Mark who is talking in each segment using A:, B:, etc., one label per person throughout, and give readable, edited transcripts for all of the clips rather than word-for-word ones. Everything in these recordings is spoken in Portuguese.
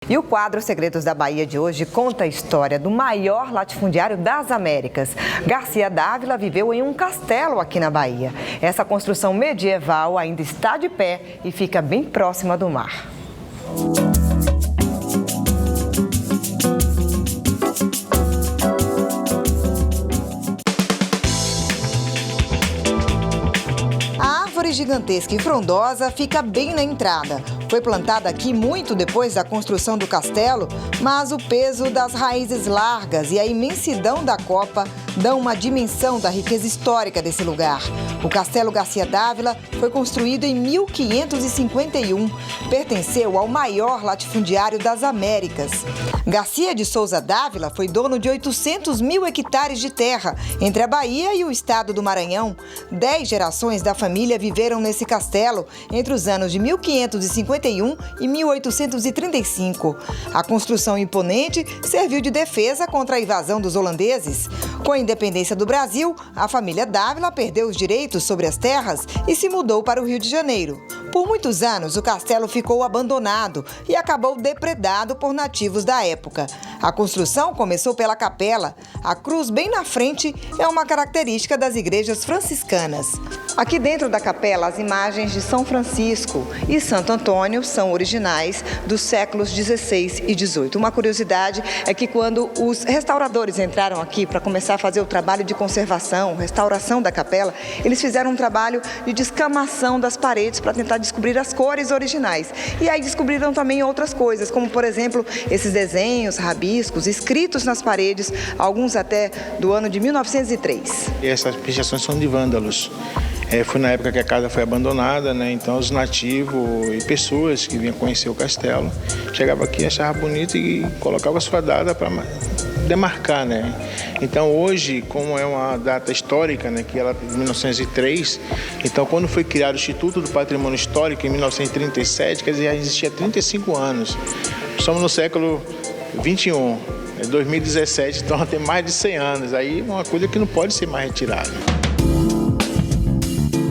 A: E o quadro Segredos da Bahia de hoje conta a história do maior latifundiário das Américas. Garcia Dávila viveu em um castelo aqui na Bahia. Essa construção medieval ainda está de pé e fica bem próxima do mar. A árvore gigantesca e frondosa fica bem na entrada. Foi plantada aqui muito depois da construção do castelo, mas o peso das raízes largas e a imensidão da copa dão uma dimensão da riqueza histórica desse lugar. O Castelo Garcia Dávila foi construído em 1551. Pertenceu ao maior latifundiário das Américas. Garcia de Souza Dávila foi dono de 800 mil hectares de terra entre a Bahia e o estado do Maranhão. 10 gerações da família viveram nesse castelo entre os anos de 1551 e 1835. A construção imponente serviu de defesa contra a invasão dos holandeses. Com a independência do Brasil, a família Dávila perdeu os direitos sobre as terras e se mudou para o Rio de Janeiro. Por muitos anos, o castelo ficou abandonado e acabou depredado por nativos da época. A construção começou pela capela. A cruz bem na frente é uma característica das igrejas franciscanas. Aqui dentro da capela, as imagens de São Francisco e Santo Antônio são originais dos séculos 16 e 18. Uma curiosidade é que quando os restauradores entraram aqui para começar a fazer o trabalho de conservação, restauração da capela, eles fizeram um trabalho de descamação das paredes para tentar descobrir as cores originais. E aí descobriram também outras coisas, como por exemplo, esses desenhos, rabiscos, escritos nas paredes, alguns até do ano de 1903.
B: E essas pichações são de vândalos. Foi na época que a casa foi abandonada, né? Então os nativos e pessoas que vinham conhecer o castelo chegavam aqui, achavam bonito e colocavam sua data para demarcar, né? Então hoje, como é uma data histórica, né, que ela é de 1903, então quando foi criado o Instituto do Patrimônio Histórico em 1937, quer dizer, já existia 35 anos. Somos no século 21, 2017, então tem mais de 100 anos. Aí é uma coisa que não pode ser mais retirada.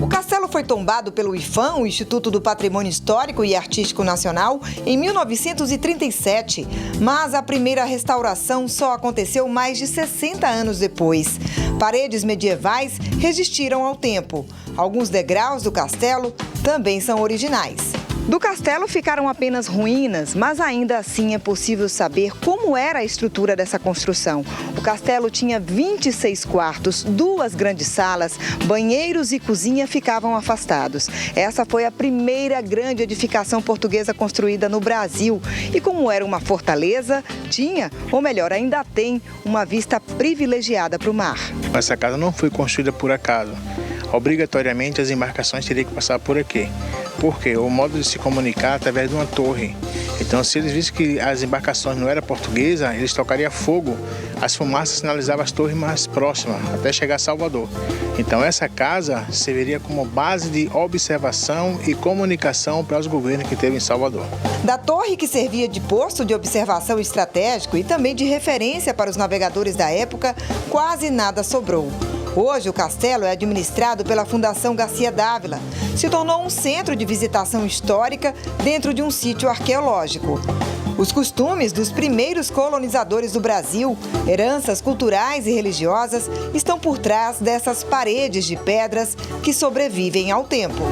A: O castelo foi tombado pelo IPHAN, o Instituto do Patrimônio Histórico e Artístico Nacional, em 1937, mas a primeira restauração só aconteceu mais de 60 anos depois. Paredes medievais resistiram ao tempo. Alguns degraus do castelo também são originais. Do castelo ficaram apenas ruínas, mas ainda assim é possível saber como era a estrutura dessa construção. O castelo tinha 26 quartos, 2 grandes salas, banheiros e cozinha ficavam afastados. Essa foi a primeira grande edificação portuguesa construída no Brasil. E como era uma fortaleza, tinha, ou melhor, ainda tem, uma vista privilegiada para o mar.
B: Essa casa não foi construída por acaso. Obrigatoriamente as embarcações teriam que passar por aqui. Porque o modo de se comunicar através de uma torre. Então, se eles vissem que as embarcações não eram portuguesas, eles tocariam fogo. As fumaças sinalizavam as torres mais próximas, até chegar a Salvador. Então, essa casa serviria como base de observação e comunicação para os governos que teve em Salvador.
A: Da torre, que servia de posto de observação estratégico e também de referência para os navegadores da época, quase nada sobrou. Hoje, o castelo é administrado pela Fundação Garcia Dávila. Se tornou um centro de visitação histórica dentro de um sítio arqueológico. Os costumes dos primeiros colonizadores do Brasil, heranças culturais e religiosas, estão por trás dessas paredes de pedras que sobrevivem ao tempo.